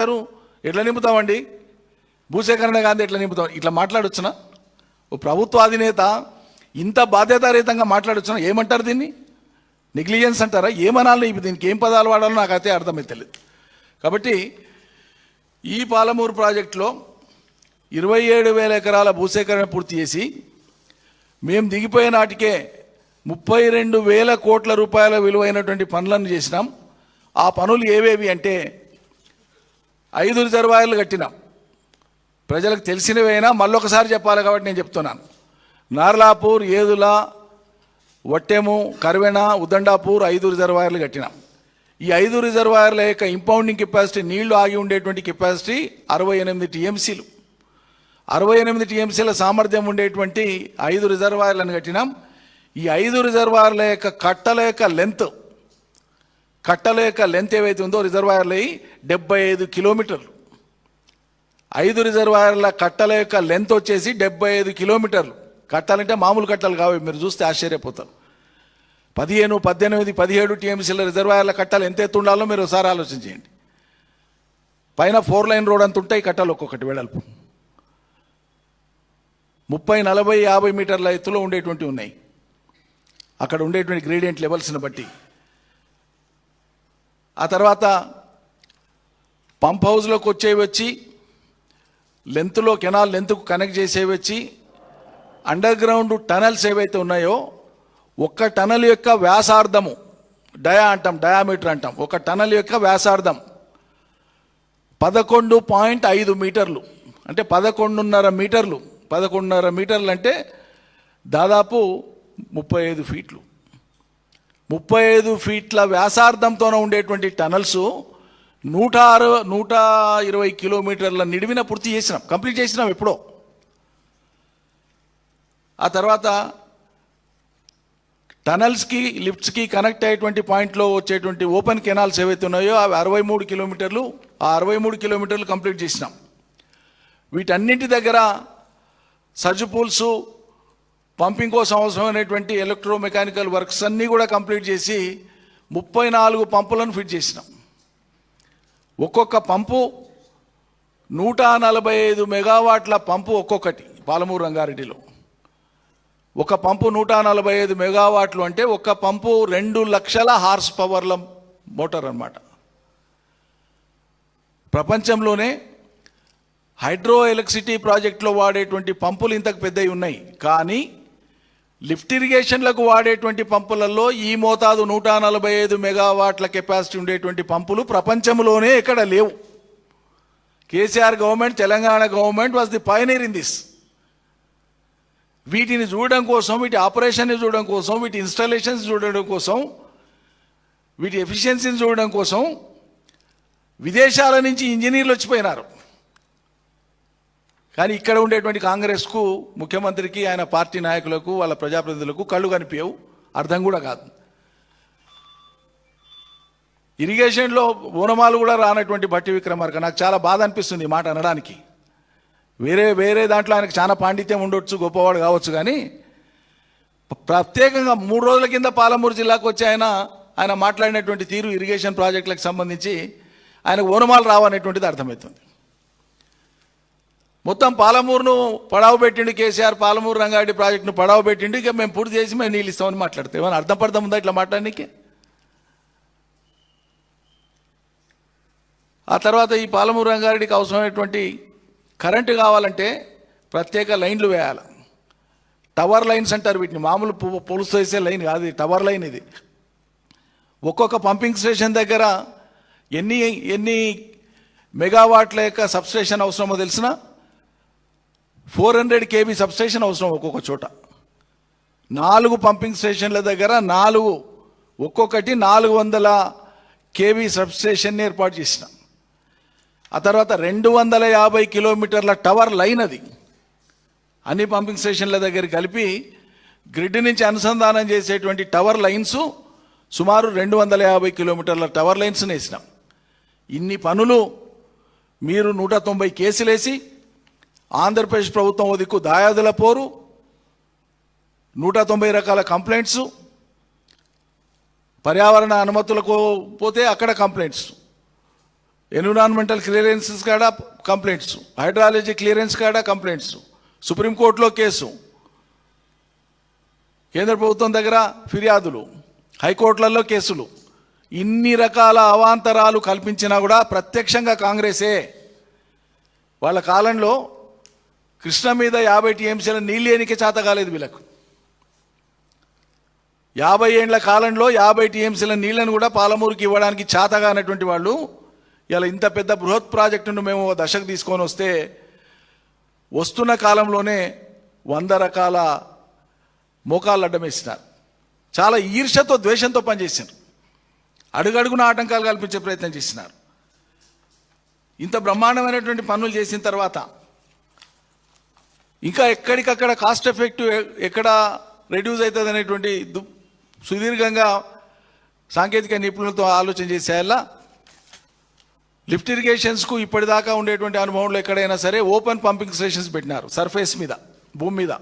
ఎట్లా నింపుతామండి? భూసేకరణ గాంధీ ఎట్లా నింపుతాం? ఇట్లా మాట్లాడొచ్చునా? ఓ ప్రభుత్వ అధినేత ఇంత బాధ్యతారహితంగా మాట్లాడొచ్చునా? ఏమంటారు దీన్ని? నెగ్లిజెన్స్ అంటారా? ఏమనాలి? దీనికి ఏం పదాలు వాడాలో నాకైతే అర్థమైతలేదు. కాబట్టి ఈ పాలమూరు ప్రాజెక్టులో 27,000 ఎకరాల భూసేకరణ పూర్తి చేసి మేము దిగిపోయే నాటికే 32,000 కోట్ల రూపాయల విలువైనటువంటి పనులను చేసినాం. ఆ పనులు ఏవేవి అంటే 5 రిజర్వాయర్లు కట్టినాం. ప్రజలకు తెలిసినవైనా మళ్ళొకసారి చెప్పాలి కాబట్టి నేను చెప్తున్నాను. నార్లాపూర్, ఏదుల, వట్టెము, కర్వెన, ఉద్దండాపూర్ 5 రిజర్వాయర్లు కట్టినాం. ఈ 5 రిజర్వాయర్ల యొక్క ఇంపౌండింగ్ కెపాసిటీ, నీళ్లు ఆగి ఉండేటువంటి కెపాసిటీ 68 టీఎంసీలు. 68 టీఎంసీల సామర్థ్యం ఉండేటువంటి 5 రిజర్వాయర్లను కట్టినాం. ఈ 5 రిజర్వాయర్ల యొక్క కట్టల యొక్క లెంత్ ఏవైతే ఉందో రిజర్వాయర్లు 75 కిలోమీటర్లు. 5 రిజర్వాయర్ల కట్టల యొక్క లెంత్ వచ్చేసి 75 కిలోమీటర్లు. కట్టాలంటే మామూలు కట్టలు కావు, మీరు చూస్తే ఆశ్చర్యపోతారు. 15, 18, 17 టీఎంసీల రిజర్వాయర్ల కట్టాలు ఎంత ఎత్తు ఉండాలో మీరు ఒకసారి ఆలోచించేయండి. పైన 4 లైన్ రోడ్ అంత ఉంటాయి కట్టాలు, ఒక్కొక్కటి వెడల్పు 30, 40, 50 మీటర్ల ఎత్తులో ఉండేటువంటి ఉన్నాయి. అక్కడ ఉండేటువంటి గ్రేడియంట్ లెవెల్స్ని బట్టి. ఆ తర్వాత పంప్ హౌస్లోకి వచ్చేవి వచ్చి, లెంత్లో కెనాల్ లెంత్కు కనెక్ట్ చేసేవి వచ్చి, అండర్ గ్రౌండ్ టనల్స్ ఏవైతే ఉన్నాయో ఒక్క టనల్ యొక్క వ్యాసార్థము, డయామీటర్ అంటాం. ఒక టనల్ యొక్క వ్యాసార్థం 11.5 మీటర్లు, అంటే 11.5 మీటర్లు. 11.5 మీటర్లు అంటే దాదాపు 35 ఫీట్లు. 35 ఫీట్ల వ్యాసార్థంతోనే ఉండేటువంటి టనల్స్ 120 కిలోమీటర్ల నిడివిన పూర్తి చేసినాం, కంప్లీట్ చేసినాం ఎప్పుడో. ఆ తర్వాత టనల్స్కి, లిఫ్ట్స్కి కనెక్ట్ అయ్యేటువంటి పాయింట్లో వచ్చేటువంటి ఓపెన్ కెనాల్స్ ఏవైతే ఉన్నాయో అవి 63 కిలోమీటర్లు. ఆ 63 కిలోమీటర్లు కంప్లీట్ చేసినాం. వీటన్నింటి దగ్గర సర్జ్ పూల్స్, పంపింగ్ కోసం అవసరమైనటువంటి ఎలక్ట్రోమెకానికల్ వర్క్స్ అన్నీ కూడా కంప్లీట్ చేసి 34 పంపులను ఫిట్ చేసినాం. ఒక్కొక్క పంపు 145 మెగావాట్ల పంపు ఒక్కొక్కటి. పాలమూరు రంగారెడ్డిలో ఒక పంపు 145 మెగావాట్లు అంటే ఒక్క పంపు 2 లక్షల హార్స్ పవర్ల మోటార్ అన్నమాట. ప్రపంచంలోనే హైడ్రో ఎలక్ట్రిసిటీ ప్రాజెక్టులో వాడేటువంటి పంపులు ఇంతకు పెద్దవి ఉన్నాయి, కానీ లిఫ్ట్ ఇరిగేషన్లకు వాడేటువంటి పంపులలో ఈ మోతాదు 145 మెగావాట్ల కెపాసిటీ ఉండేటువంటి పంపులు ప్రపంచంలోనే ఎక్కడ లేవు. KCR government, Telangana government was the Pioneer in this. వీటిని చూడడం కోసం, వీటి ఆపరేషన్ని చూడడం కోసం, వీటి ఇన్స్టాలేషన్స్ చూడడం కోసం, వీటి ఎఫిషియన్సీని చూడడం కోసం విదేశాల నుంచి ఇంజనీర్లు వచ్చిపోయినారు. కానీ ఇక్కడ ఉండేటువంటి కాంగ్రెస్కు, ముఖ్యమంత్రికి, ఆయన పార్టీ నాయకులకు, వాళ్ళ ప్రజాప్రతినిధులకు కళ్ళు కనిపించవు, అర్థం కూడా కాదు. ఇరిగేషన్లో ఓనమాలు కూడా రానటువంటి భట్టి విక్రమార్క, నాకు చాలా బాధ అనిపిస్తుంది ఈ మాట అనడానికి. వేరే దాంట్లో ఆయనకు చాలా పాండిత్యం ఉండొచ్చు, గొప్పవాడు కావచ్చు, కానీ ప్రత్యేకంగా 3 రోజుల కింద పాలమూరు జిల్లాకు వచ్చి ఆయన మాట్లాడినటువంటి తీరు ఇరిగేషన్ ప్రాజెక్టులకు సంబంధించి ఆయనకు ఓనమాలు రావనేటువంటిది అర్థమవుతుంది. మొత్తం పాలమూరును పడావు పెట్టిండు కేసీఆర్, పాలమూరు రంగారెడ్డి ప్రాజెక్టును పడావు పెట్టిండు. ఇక మేము పూర్తి చేసి మేము నీళ్ళు ఇస్తామని మాట్లాడితే ఏమైనా అర్థం ఉందా ఇట్లా మాట్లాడడానికి? ఆ తర్వాత ఈ పాలమూరు రంగారెడ్డికి అవసరమైనటువంటి కరెంటు కావాలంటే ప్రత్యేక లైన్లు వేయాలి. టవర్ లైన్స్ అంటారు వీటిని, మామూలు పొలుసు వేసే లైన్ కాదు, టవర్ లైన్ ఇది. ఒక్కొక్క పంపింగ్ స్టేషన్ దగ్గర ఎన్ని మెగావాట్ల యొక్క సబ్స్టేషన్ అవసరమో తెలిసిన 400 kV సబ్స్టేషన్ అవసరం ఒక్కొక్క చోట. 4 పంపింగ్ స్టేషన్ల దగ్గర ఒక్కొక్కటి 400 kV సబ్స్టేషన్ని ఏర్పాటు చేసినాం. ఆ తర్వాత 250 కిలోమీటర్ల టవర్ లైన్, అది అన్ని పంపింగ్ స్టేషన్ల దగ్గర కలిపి గ్రిడ్ నుంచి అనుసంధానం చేసేటువంటి టవర్ లైన్స్ సుమారు 250 కిలోమీటర్ల టవర్ లైన్స్ వేసినాం. ఇన్ని పనులు మీరు 190 కేసులు వేసి ఆంధ్రప్రదేశ్ ప్రభుత్వం దిక్కు దాయాదుల పోరు, 190 రకాల కంప్లైంట్స్, పర్యావరణ అనుమతులకు పోతే అక్కడ కంప్లైంట్స్, ఎన్విరాన్మెంటల్ క్లియరెన్సెస్ కాడ కంప్లైంట్స్, హైడ్రాలజీ క్లియరెన్స్ కాడ కంప్లైంట్స్, సుప్రీంకోర్టులో కేసు, కేంద్ర ప్రభుత్వం దగ్గర ఫిర్యాదులు, హైకోర్టులలో కేసులు, ఇన్ని రకాల అవాంతరాలు కల్పించినా కూడా ప్రత్యక్షంగా కాంగ్రెసే. వాళ్ళ కాలంలో కృష్ణ మీద 50 టీఎంసీల నీళ్ళు ఎనికే చేత కాలేదు వీళ్ళకు. 50 ఏండ్ల కాలంలో 50 టీఎంసీల నీళ్లను కూడా పాలమూరుకి ఇవ్వడానికి చేతగానటువంటి వాళ్ళు ఇలా ఇంత పెద్ద బృహత్ ప్రాజెక్టును మేము దశకు తీసుకొని వస్తే వస్తున్న కాలంలోనే 100 రకాల మోకాళ్ళు అడ్డమేసినారు. చాలా ఈర్ష్యతో ద్వేషంతో పనిచేసినారు. అడుగడుగున ఆటంకాలు కల్పించే ప్రయత్నం చేసినారు. ఇంత బ్రహ్మాండమైనటువంటి పనులు చేసిన తర్వాత ఇంకా ఎక్కడికక్కడ కాస్ట్ ఎఫెక్టివ్ ఎక్కడ రెడ్యూస్ అవుతుంది అనేటువంటి సుదీర్ఘంగా సాంకేతిక నిపుణులతో ఆలోచన చేసేలా లిఫ్ట్ ఇరిగేషన్స్కు ఇప్పటిదాకా ఉండేటువంటి అనుభవంలో ఎక్కడైనా సరే ఓపెన్ పంపింగ్ స్టేషన్స్ పెట్టినారు. సర్ఫేస్ మీద, భూమి మీద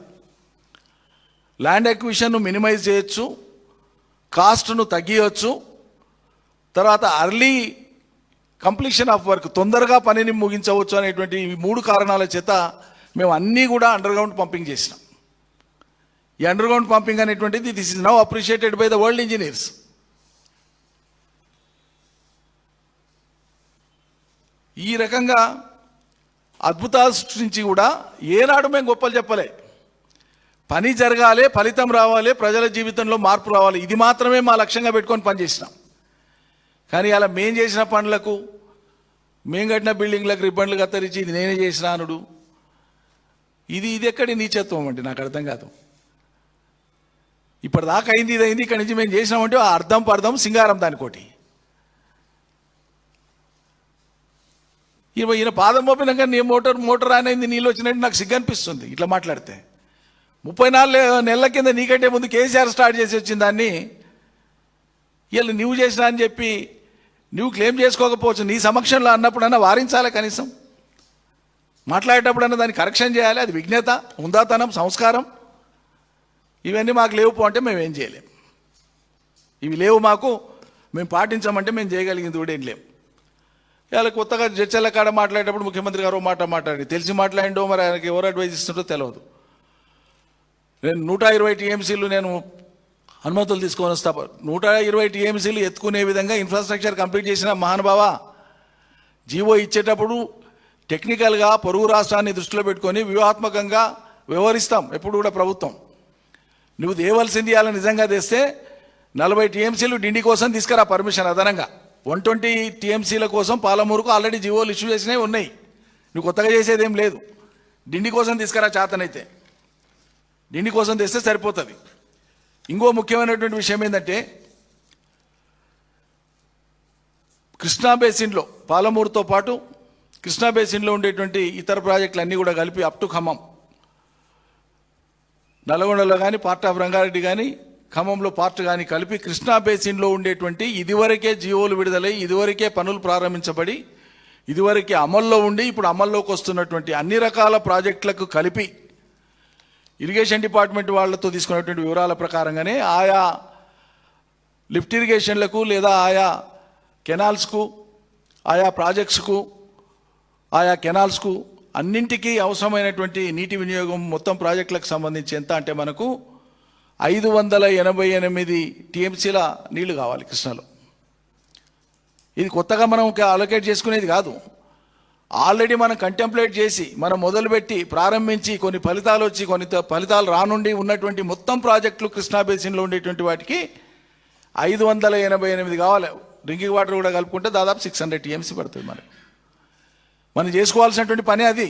ల్యాండ్ ఎక్విజిషన్ను మినిమైజ్ చేయొచ్చు, కాస్ట్ను తగ్గించవచ్చు, తర్వాత అర్లీ కంప్లీషన్ ఆఫ్ వర్క్, తొందరగా పనిని ముగించవచ్చు అనేటువంటి ఈ 3 కారణాల చేత మేము అన్నీ కూడా అండర్గ్రౌండ్ పంపింగ్ చేసినాం. ఈ అండర్గ్రౌండ్ పంపింగ్ అనేటువంటిది this is now appreciated by the world engineers. ఈ రకంగా అద్భుతాలు సృష్టించి కూడా ఏనాడు మేము గొప్పలు చెప్పలే. పని జరగాలి, ఫలితం రావాలి, ప్రజల జీవితంలో మార్పు రావాలి, ఇది మాత్రమే మా లక్ష్యంగా పెట్టుకొని పనిచేసినాం. కానీ అలా మేం చేసిన పనులకు, మేము కట్టిన బిల్డింగ్లకు రిబ్బన్లు కత్తరించి ఇది నేనే చేసిన అనుడు, ఇది ఎక్కడి నీచత్వం అండి, నాకు అర్థం కాదు. ఇప్పటిదాకా అయింది, ఇది అయింది, ఇక్కడి నుంచి మేము చేసినామంటే అర్థం పర్థం సింగారం దానికోటి. ఈయన పాదం మోపినాక నీ మోటార్ ఆన్ అయింది, నీళ్ళు వచ్చినట్టు నాకు సిగ్గు అనిపిస్తుంది ఇట్లా మాట్లాడితే. 34 నెలల కింద నీకంటే ముందు కేసీఆర్ స్టార్ట్ చేసి వచ్చిన దాన్ని వీళ్ళు నువ్వు చేసినా అని చెప్పి నువ్వు క్లెయిమ్ చేసుకోకపోవచ్చు. నీ సమక్షంలో అన్నప్పుడన్నా వారించాలి, కనీసం మాట్లాడేటప్పుడన్నా దాన్ని కరెక్షన్ చేయాలి. అది విజ్ఞత, ఉందాతనం, సంస్కారం. ఇవన్నీ మాకు లేవు అంటే మేము ఏం చేయలేం. ఇవి లేవు మాకు, మేము పాటించామంటే మేము చేయగలిగింది కూడా ఏం లేవు. ఇవాళ కొత్తగా జడ్చర్ల కాడ మాట్లాడేటప్పుడు ముఖ్యమంత్రి గారు మాట్లాడి తెలిసి మాట్లాడిండో మరి ఆయనకి ఎవరు అడ్వైజ్ ఇస్తుంటో తెలియదు. నేను 120 టీఎంసీలు నేను అనుమతులు తీసుకొని వస్తా. 120 టీఎంసీలు ఎత్తుకునే విధంగా ఇన్ఫ్రాస్ట్రక్చర్ కంప్లీట్ చేసిన మహానుభావ. జీవో ఇచ్చేటప్పుడు టెక్నికల్గా పొరుగు రాష్ట్రాన్ని దృష్టిలో పెట్టుకొని వ్యూహాత్మకంగా వ్యవహరిస్తాం ఎప్పుడు కూడా ప్రభుత్వం. నువ్వు దేవలసింది అలా నిజంగా తెస్తే 40 టీఎంసీలు డిండి కోసం తీసుకురా పర్మిషన్ అదనంగా. 120 టీఎంసీల కోసం పాలమూరుకు ఆల్రెడీ జీవోలు ఇష్యూ చేసినవి ఉన్నాయి. నువ్వు కొత్తగా చేసేది ఏం లేదు. డిండి కోసం తీసుకురా చేతనైతే, డిండి కోసం తెస్తే సరిపోతుంది. ఇంకో ముఖ్యమైనటువంటి విషయం ఏంటంటే కృష్ణా బేసిన్లో, పాలమూరుతో పాటు కృష్ణా బేసిన్లో ఉండేటువంటి ఇతర ప్రాజెక్టులు అన్నీ కూడా కలిపి అప్ టు ఖమ్మం, నల్గొండలో కానీ పార్ట్ ఆఫ్ రంగారెడ్డి కానీ ఖమ్మంలో పార్ట్ కానీ కలిపి కృష్ణా బేసిన్లో ఉండేటువంటి ఇదివరకే జీవోలు విడుదలై ఇదివరకే పనులు ప్రారంభించబడి ఇదివరకే అమల్లో ఉండి ఇప్పుడు అమల్లోకి వస్తున్నటువంటి అన్ని రకాల ప్రాజెక్టులకు కలిపి ఇరిగేషన్ డిపార్ట్మెంట్ వాళ్ళతో తీసుకున్నటువంటి వివరాల ప్రకారంగానే ఆయా లిఫ్ట్ ఇరిగేషన్లకు లేదా ఆయా కెనాల్స్కు, ఆయా ప్రాజెక్ట్స్కు, ఆయా కెనాల్స్కు అన్నింటికీ అవసరమైనటువంటి నీటి వినియోగం మొత్తం ప్రాజెక్టులకు సంబంధించి ఎంత అంటే మనకు 588 టీఎంసీల నీళ్లు కావాలి కృష్ణలో. ఇది కొత్తగా మనం అలొకేట్ చేసుకునేది కాదు. ఆల్రెడీ మనం కంటెంప్లేట్ చేసి మనం మొదలుపెట్టి ప్రారంభించి కొన్ని ఫలితాలు వచ్చి కొన్ని ఫలితాలు రానుండి ఉన్నటువంటి మొత్తం ప్రాజెక్టులు కృష్ణా బేసిన్లో ఉండేటువంటి వాటికి 588 కావాలి. డ్రింకింగ్ వాటర్ కూడా కలుపుకుంటే దాదాపు 600 టీఎంసీ పడుతుంది. మనం చేసుకోవాల్సినటువంటి పని అది.